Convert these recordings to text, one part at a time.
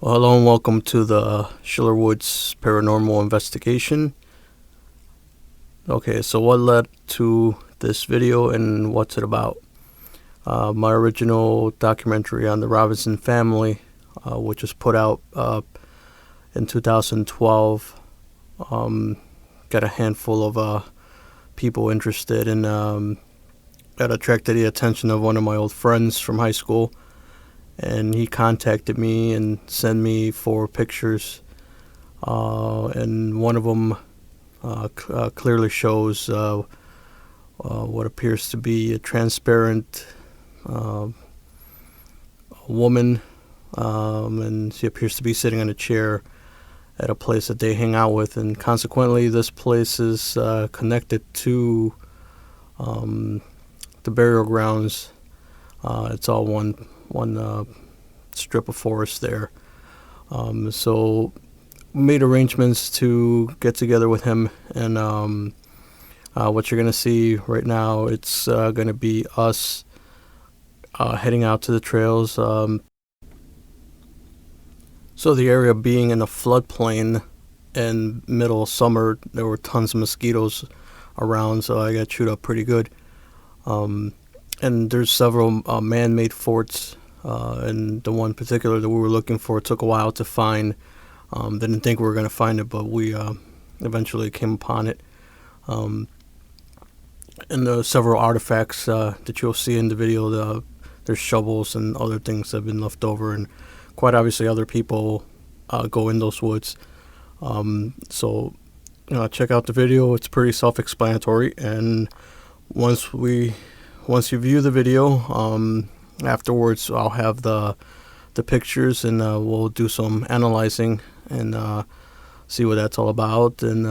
Well, hello and welcome to the Schiller Woods Paranormal Investigation. Okay, so what led to this video and what's it about? My original documentary on the Robinson family, which was put out in 2012, got a handful of people interested and that attracted the attention of one of my old friends from high school. And he contacted me and sent me 4 pictures, and one of them clearly shows what appears to be a transparent woman, and she appears to be sitting in a chair at a place that they hang out with, and consequently this place is connected to the burial grounds. It's all one strip of forest there. So made arrangements to get together with him, and what you're going to see right now, it's going to be us heading out to the trails. So the area being in a floodplain and middle of summer, there were tons of mosquitoes around, so I got chewed up pretty good. And there's several man-made forts, and the one particular that we were looking for took a while to find. Didn't think we were going to find it, but we eventually came upon it. And there are several artifacts that you'll see in the video. There's shovels and other things that have been left over, and quite obviously other people go in those woods. So check out the video. It's pretty self-explanatory, and once you view the video, afterwards I'll have the pictures, and we'll do some analyzing and see what that's all about. And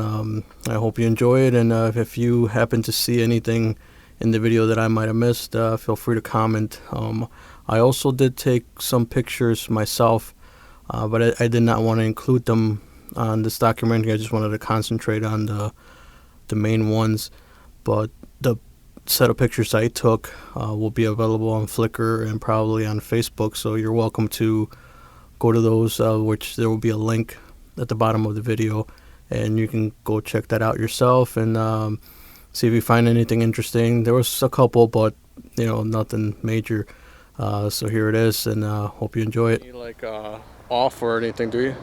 I hope you enjoy it, and if you happen to see anything in the video that I might have missed, feel free to comment. I also did take some pictures myself, but I did not want to include them on this documentary. I just wanted to concentrate on the main ones. But the set of pictures I took will be available on Flickr and probably on Facebook, so you're welcome to go to those, which there will be a link at the bottom of the video, and you can go check that out yourself and see if you find anything interesting. There was a couple, but nothing major. So here it is, and hope you enjoy it. You like off or anything, do you?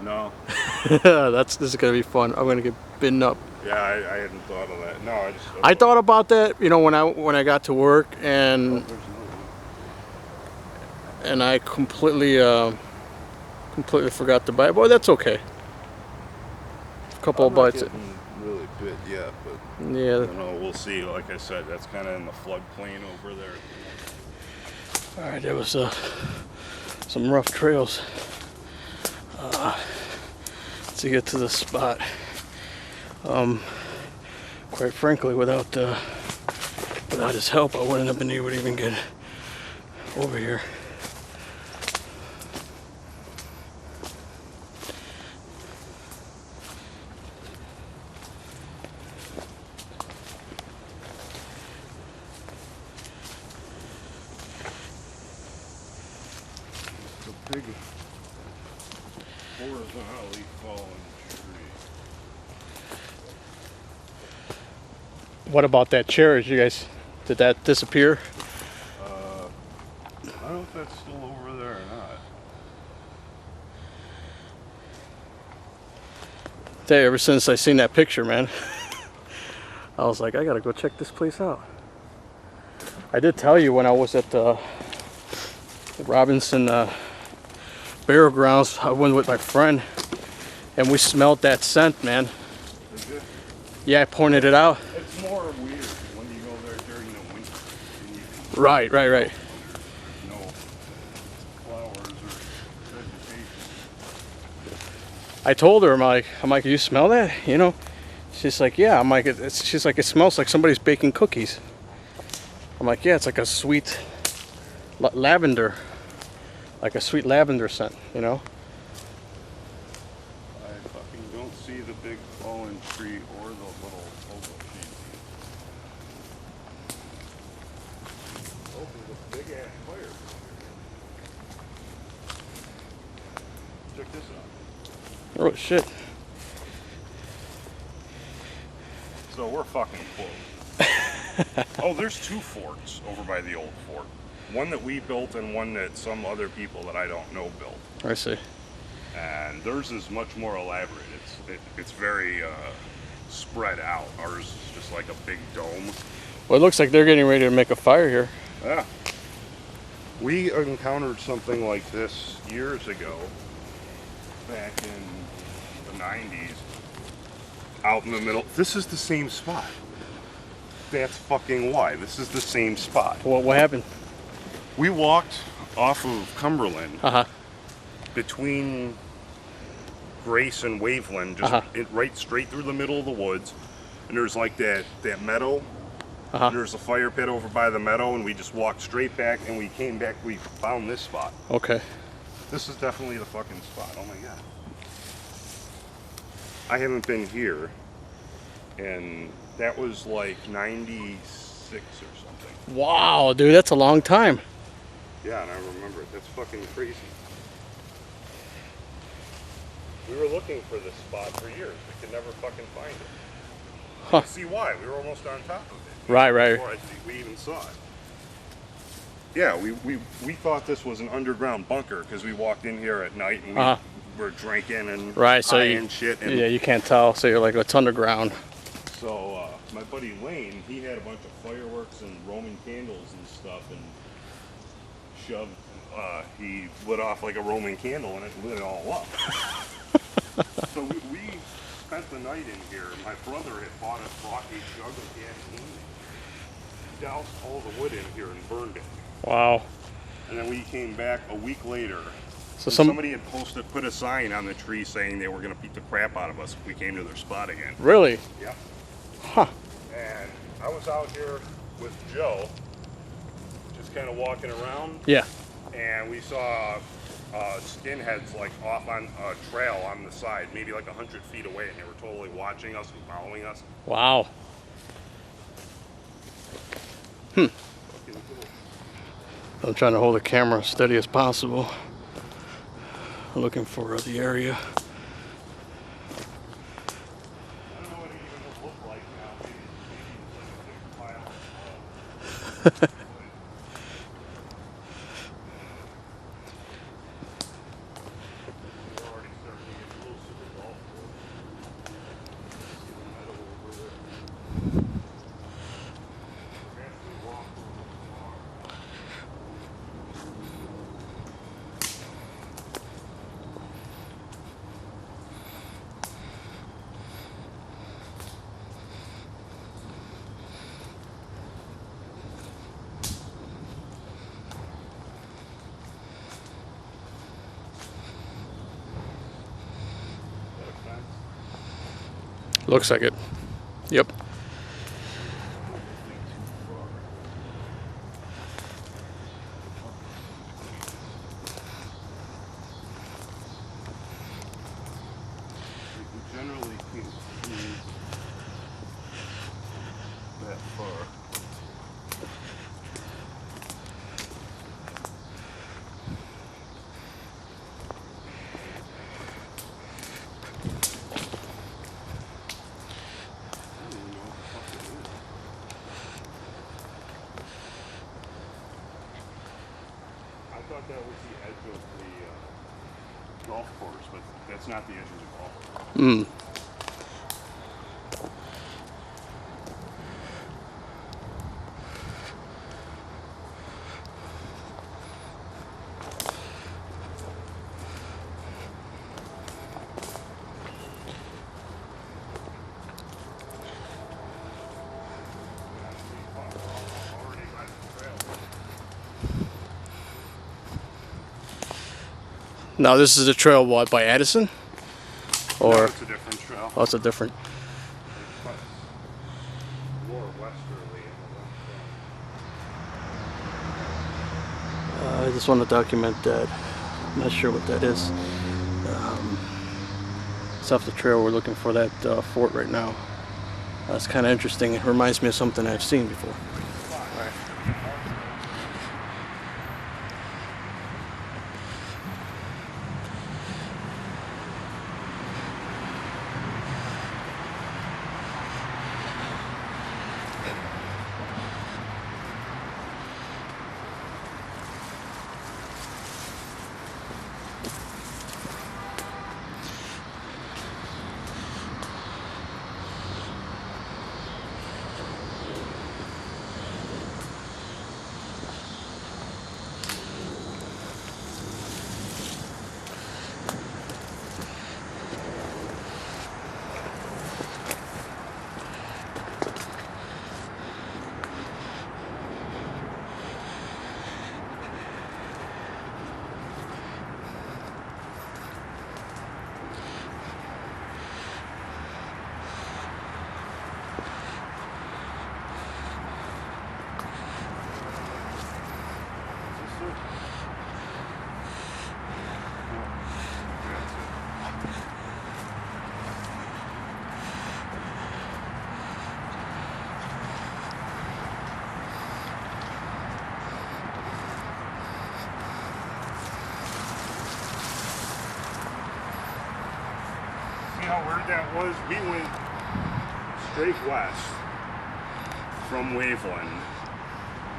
No. This is gonna be fun. I'm gonna get bitten up. Yeah, I hadn't thought of that. No, I thought about that, when I got to work, and I completely forgot to buy it. Boy, that's okay. A couple of bites. Really bit yet, but yeah. We'll see. Like I said, that's kind of in the floodplain over there. All right, there was some rough trails to get to the spot. Quite frankly, without his help, I wouldn't have been able to even get over here. It's a big horizontally fallen tree. What about that chair? Did that disappear? I don't know if that's still over there or not. Ever since I seen that picture, man, I was like, I gotta go check this place out. I did tell you when I was at the Robinson burial grounds, I went with my friend, and we smelled that scent, man. Is it? Yeah, I pointed it out. It's more weird when you go there during the winter. And you can Right. no flowers or vegetation. I told her, I'm like, you smell that? She's like, yeah. I'm like, she's like, it smells like somebody's baking cookies. I'm like, yeah, it's like a sweet lavender, like a sweet lavender scent, I fucking don't see the big fallen tree or the little hobo sheep. Oh, there's a big ass fire. check this out. Oh shit. So we're fucking close. Oh, there's 2 forts over by the old fort. One that we built and one that some other people that I don't know built. I see. And theirs is much more elaborate. It's very spread out. Ours is just like a big dome. Well, it looks like they're getting ready to make a fire here. Yeah. We encountered something like this years ago, back in the 90s, out in the middle. This is the same spot. That's fucking why. This is the same spot. What happened? We walked off of Cumberland between Grace and Waveland, just right straight through the middle of the woods. And there's like that meadow. There's a fire pit over by the meadow, and we just walked straight back, and we came back, we found this spot. Okay. This is definitely the fucking spot. Oh my god. I haven't been here, and that was like 96 or something. Wow, dude, that's a long time. Yeah, and I remember it. That's fucking crazy. We were looking for this spot for years. We could never fucking find it. Huh. See why? We were almost on top of it. Right. Before we even saw it. Yeah, we thought this was an underground bunker because we walked in here at night and we were drinking and so shit. And yeah, you can't tell. So you're like, it's underground. So my buddy Lane, he had a bunch of fireworks and Roman candles and stuff, and shoved. He lit off like a Roman candle and it lit it all up. So we spent the night in here. My brother had brought a jug of gasoline, doused all the wood in here and burned it. Wow. And then we came back a week later. So somebody had put a sign on the tree saying they were going to beat the crap out of us if we came to their spot again. Really? Yeah. Huh. And I was out here with Joe, just kind of walking around. Yeah. And we saw skinheads like off on a trail on the side, maybe like 100 feet away, and they were totally watching us and following us. Wow. I'm trying to hold the camera as steady as possible. Looking for the area. I don't know what it even would look like now. Maybe it's like a big pile of we're already starting to get close to the golf course. See the meadow over there. We're actually walking a little far. Looks like it. Yep. We generally can't see that far. I thought that was the edge of the golf course, but that's not the edge of the golf course. Now this is a trail, what, by Addison? Or No, it's a different trail. oh, it's a different. More westerly in the I just want to document that. I'm not sure what that is. It's off the trail. We're looking for that fort right now. That's kind of interesting. It reminds me of something I've seen before. Alright. how weird that was? We went straight west from Waveland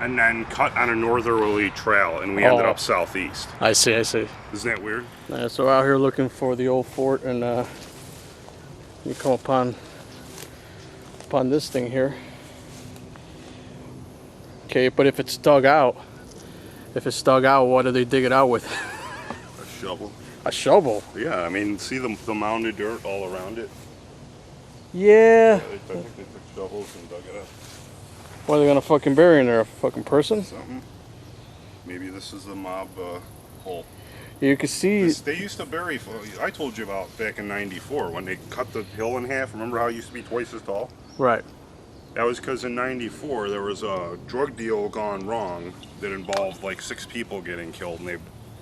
and then cut on a northerly trail, and we ended up southeast. I see, I see. Isn't that weird? So we're out here looking for the old fort, and you come upon this thing here. Okay, but if it's dug out, what do they dig it out with? A shovel. A shovel? Yeah, I mean, see the mound of dirt all around it? Yeah. I think they took shovels and dug it up. What are they gonna fucking bury in there? A fucking person? Something. Maybe this is the mob hole. You can see. They used to bury, I told you about back in '94 when they cut the hill in half. Remember how it used to be twice as tall? Right. That was because in '94 there was a drug deal gone wrong that involved like 6 people getting killed, and they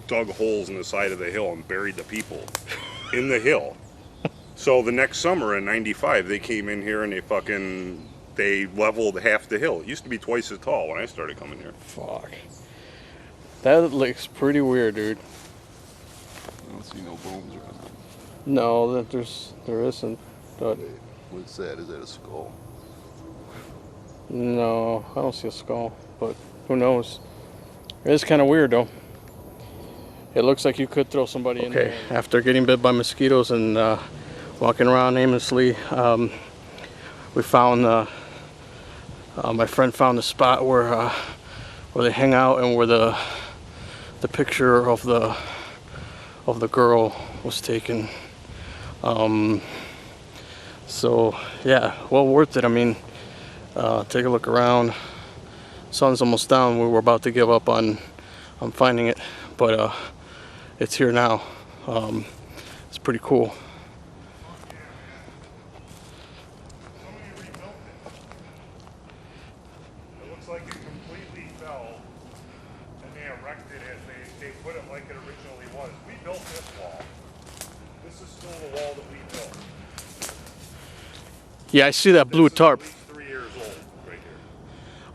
dug holes in the side of the hill and buried the people in the hill. So the next summer in '95 they came in here and they leveled half the hill. It used to be twice as tall when I started coming here. Fuck. That looks pretty weird, dude. I don't see no bones or anything. No, there isn't. But What's that? Is that a skull? no, I don't see a skull. But who knows? It is kind of weird, though. It looks like you could throw somebody in there. After getting bit by mosquitoes and walking around aimlessly, we found. My friend found the spot where they hang out and where the picture of the girl was taken. So yeah, well worth it. I mean, take a look around. Sun's almost down. We were about to give up on finding it, but it's here now. It's pretty cool. Like it completely fell, and they erected it. They put it like it originally was. We built this wall. This is still the wall that we built. Yeah, I see that blue tarp. This is at least 3 years old, right here.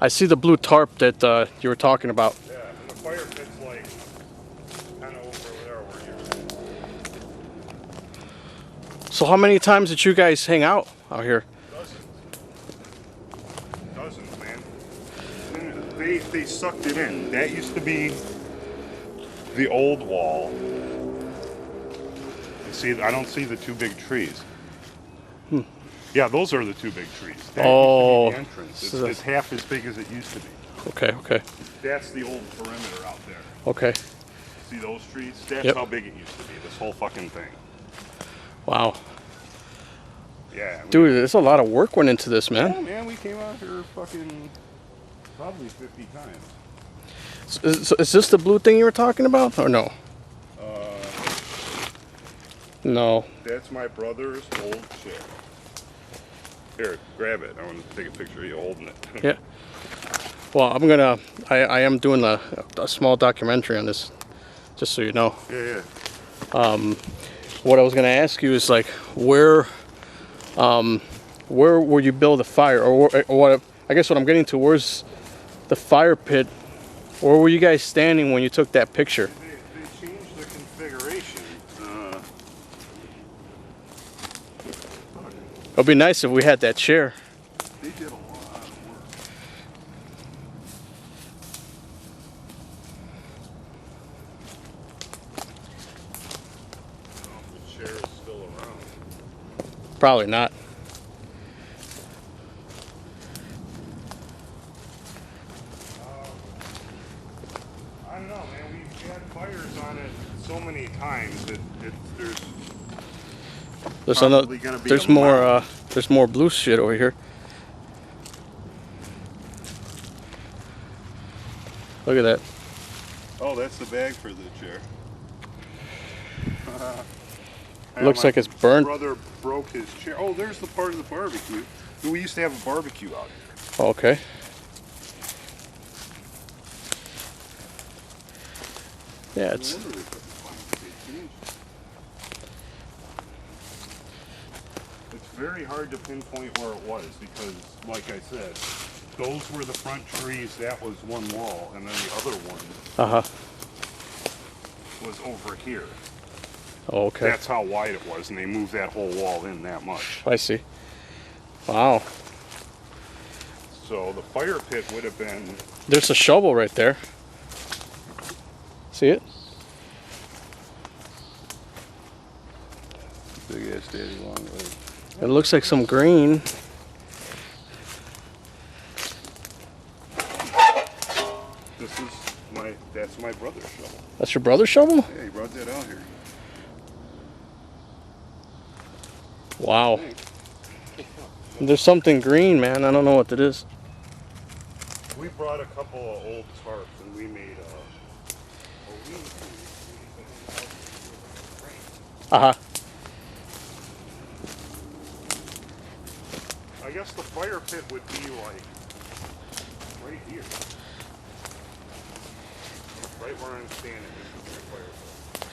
I see the blue tarp that you were talking about. Yeah, and the fire pit's like kind of over there where you're. So how many times did you guys hang out here? Dozens, man. They sucked it in. That used to be the old wall. You see, I don't see the 2 big trees. Yeah, those are the 2 big trees. That used to be the entrance. It's half as big as it used to be. Okay. That's the old perimeter out there. Okay. See those trees? That's how big it used to be, this whole fucking thing. Wow. Yeah. Dude, there's a lot of work went into this, man. Yeah, man, we came out here fucking probably 50 times. Is this the blue thing you were talking about, or no? No. That's my brother's old chair. Here, grab it. I want to take a picture of you holding it. Yeah. Well, I am doing a small documentary on this, just so you know. Yeah. What I was gonna ask you is like, where would you build a fire, or what? I guess what I'm getting to, where's the fire pit? Where were you guys standing when you took that picture? They changed the configuration. It'd be nice if we had that chair. They did a lot of work. The chair is still around. Probably not. I don't know, man. We've had fires on it so many times that There's probably gonna be There's a more. mound. There's more blue shit over here. Look at that. Oh, that's the bag for the chair. Looks like it's burned. My brother broke his chair. Oh, there's the part of the barbecue. We used to have a barbecue out here. Okay. Yeah, it's. It's very hard to pinpoint where it was because, like I said, those were the front trees. That was one wall, and then the other one was over here. Oh, okay. That's how wide it was, and they moved that whole wall in that much. I see. Wow. So the fire pit would have been. There's a shovel right there. See it? Big ass daddy long leg. It looks like some green. That's my brother's shovel. That's your brother's shovel? Yeah, he brought that out here. Wow. There's something green, man. I don't know what it is. We brought a couple of old tarps and we made a Uh-huh. I guess the fire pit would be like right here. Right where I'm standing, this is my fire pit.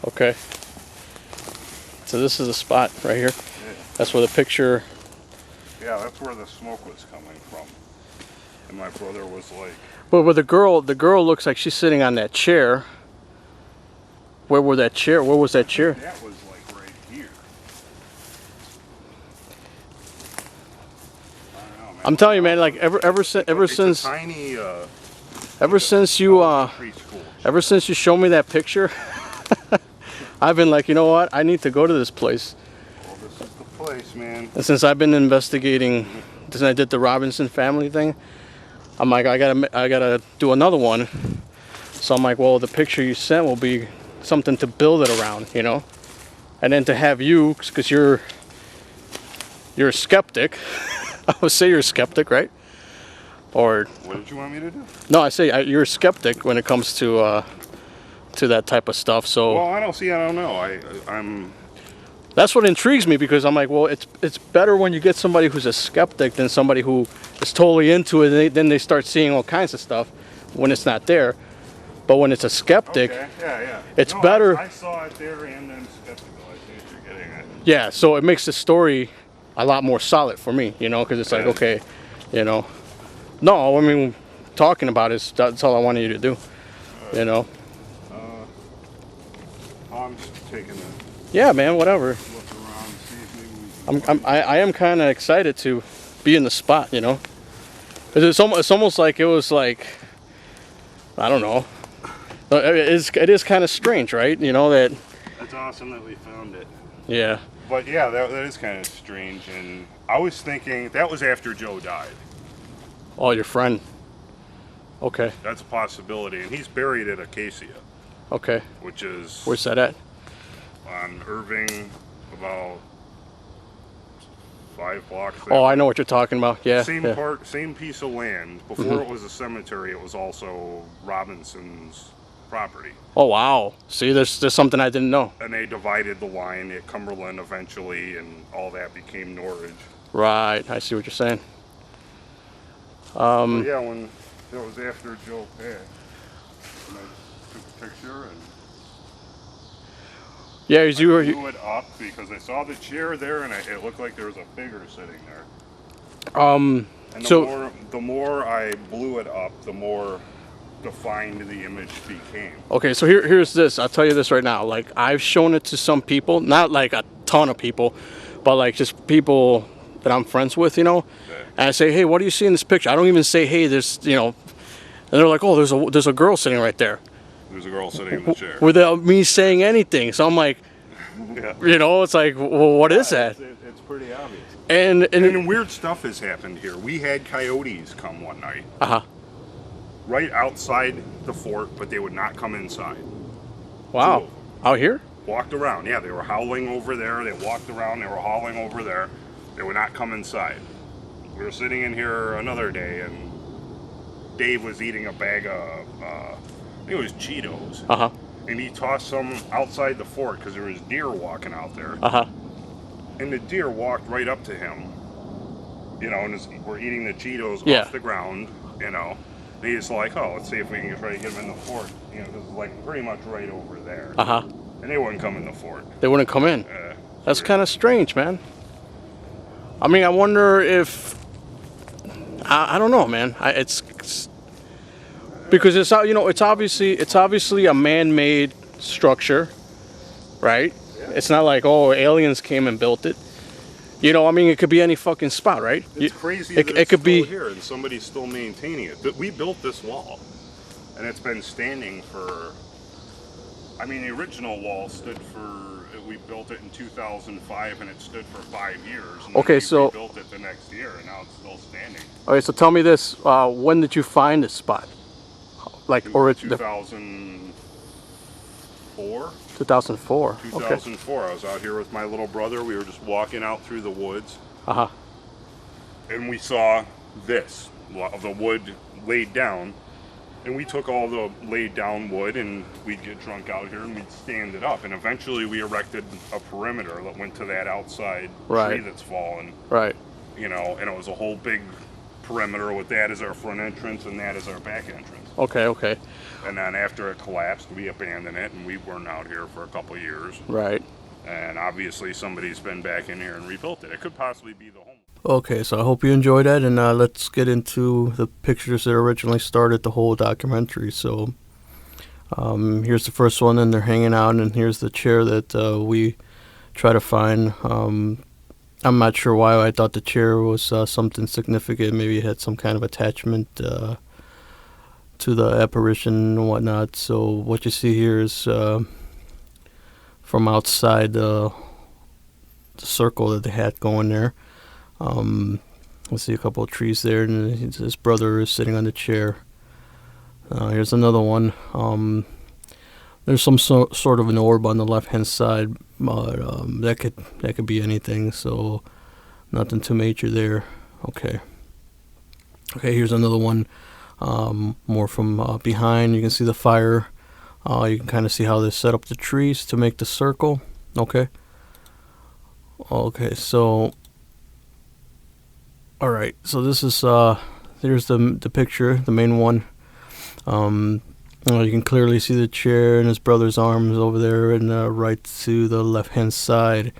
Okay. So this is the spot right here. Yeah. That's where the picture. Yeah, that's where the smoke was coming from. And my brother was like, But where the girl looks like she's sitting on that chair. Where was that chair? Where was that chair? that was like right here. I don't know, man. I'm telling you, man. Like ever since Tiny, ever since you preschool. ever since you showed me that picture, I've been like, you know what? I need to go to this place. Well, this is the place, man. And since I've been investigating, since I did the Robinson family thing, I'm like, I gotta do another one. So I'm like, well, the picture you sent will be something to build it around, you know. And then to have you, because you're a skeptic. I would say you're a skeptic, right? Or What did you want me to do? no, I say you're a skeptic when it comes to that type of stuff. So. Well, I don't know. I'm. That's what intrigues me, because I'm like, well, it's better when you get somebody who's a skeptic than somebody who is totally into it. And then they start seeing all kinds of stuff when it's not there. But when it's a skeptic, Okay. Yeah. it's better. I saw it there and then skeptical. I think you're getting it. Yeah, so it makes the story a lot more solid for me, you know, because it's like, Yeah. okay, you know. No, I mean, talking about it, that's all I wanted you to do, you know. I'm just taking a Yeah, man, whatever. look around, see if maybe we can I am kind of excited to be in the spot, you know. 'Cause it's almost like it was like, I don't know. It is kind of strange, right? You know that. That's awesome that we found it. Yeah. But yeah, that is kind of strange. And I was thinking that was after Joe died. Oh, your friend. Okay. That's a possibility. And he's buried at Acacia, Okay. which is Where's that at? on Irving, about 5 blocks. Oh, I know what you're talking about. Yeah. Same Yeah. part, same piece of land. Before it was a cemetery, it was also Robinson's property. Oh, wow. See, there's something I didn't know. And they divided the line at Cumberland eventually, and all that became Norridge. Right. I see what you're saying. But yeah, when it was after Joe passed, and I took a picture and Yeah, as you were. blew it up because I saw the chair there, and it looked like there was a figure sitting there. And So- the more I blew it up, the more defined the image became. Okay, so here's this. I'll tell you this right now. Like, I've shown it to some people, not like a ton of people, but like just people that I'm friends with, you know. Okay. And I say, hey, what do you see in this picture? I don't even say, hey, there's, you know. And they're like, oh, there's a girl sitting right there, There's a girl sitting in the chair. without me saying anything. So I'm like, Yeah. you know, it's like, well, what is that? It's pretty obvious. And And weird stuff has happened here. We had coyotes come one night, uh-huh. right outside the fort, but they would not come inside. Wow. Out here? Walked around. Yeah, they were howling over there. They walked around. They were howling over there. They would not come inside. We were sitting in here another day, and Dave was eating a bag of, I think it was Cheetos. Uh-huh. And he tossed some outside the fort because there was deer walking out there. Uh-huh. And the deer walked right up to him, you know, and we're eating the Cheetos Yeah. off the ground, you know. And he's like, oh, let's see if we can try to get him in the fort. You know, this is like pretty much right over there. Uh-huh. And they wouldn't come in the fort. They wouldn't come in. That's kind of strange, man. I mean, I wonder if I don't know, man. Because it's you know it's obviously a man-made structure, right? It's not like, oh, aliens came and built it. You know, I mean, it could be any fucking spot, right? It's crazy it that it's could still be here and somebody's still maintaining it. But we built this wall, and it's been standing for. I mean, the original wall stood for. We built it in 2005, and it stood for 5 years. And Okay, then we so rebuilt it the next year, and now it's still standing. Okay, so tell me this: when did you find this spot? Like, or 2004. 2004. Okay. 2004. I was out here with my little brother. We were just walking out through the woods, and we saw this, the wood laid down, and we took all the laid down wood, and we'd get drunk out here, and we'd stand it up, and eventually we erected a perimeter that went to that outside tree that's fallen. Right. You know, and it was a whole big perimeter with that as our front entrance and that as our back entrance. Okay. Okay. And then after it collapsed, we abandoned it, and we weren't out here for a couple of years. Right. And obviously somebody's been back in here and rebuilt it. It could possibly be the home. Okay, so I hope you enjoyed that, and let's get into the pictures that originally started the whole documentary. So here's the first one, and they're hanging out, and here's the chair that we try to find. I'm not sure why I thought the chair was something significant. Maybe it had some kind of attachment to the apparition and whatnot. So what you see here is from outside the circle that they had going there. We'll see a couple of trees there, and his brother is sitting on the chair. Here's another one. There's some sort of an orb on the left-hand side, but that could be anything. So nothing too major there. Okay. Here's another one. More from behind. You can see the fire. You can kind of see how they set up the trees to make the circle. Okay. So. All right, so this is here's the picture, the main one. You can clearly see the chair and his brother's arms over there, and right to the left-hand side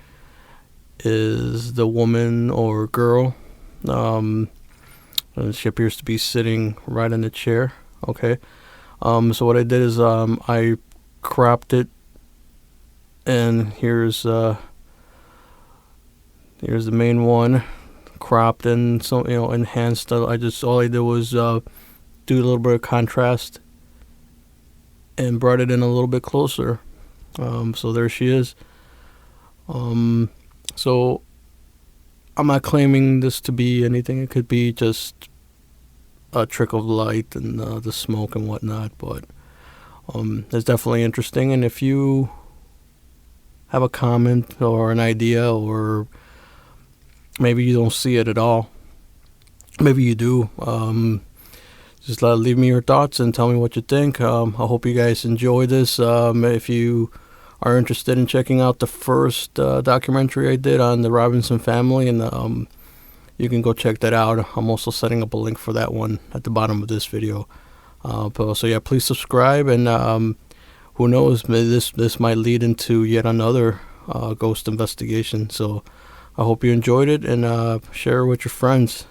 is the woman or girl. And she appears to be sitting right in the chair. Okay, so what I did is I cropped it, and here's the main one. Cropped and so enhanced. All I did was do a little bit of contrast and brought it in a little bit closer. So there she is. So I'm not claiming this to be anything. It could be just a trick of light and the smoke and whatnot. But it's definitely interesting. And if you have a comment or an idea, or maybe you don't see it at all, maybe you do, just leave me your thoughts and tell me what you think. I hope you guys enjoy this. If you are interested in checking out the first documentary I did on the Robinson family, and you can go check that out. I'm also setting up a link for that one at the bottom of this video. So yeah, please subscribe, and who knows, this might lead into yet another ghost investigation. So I hope you enjoyed it, and share it with your friends.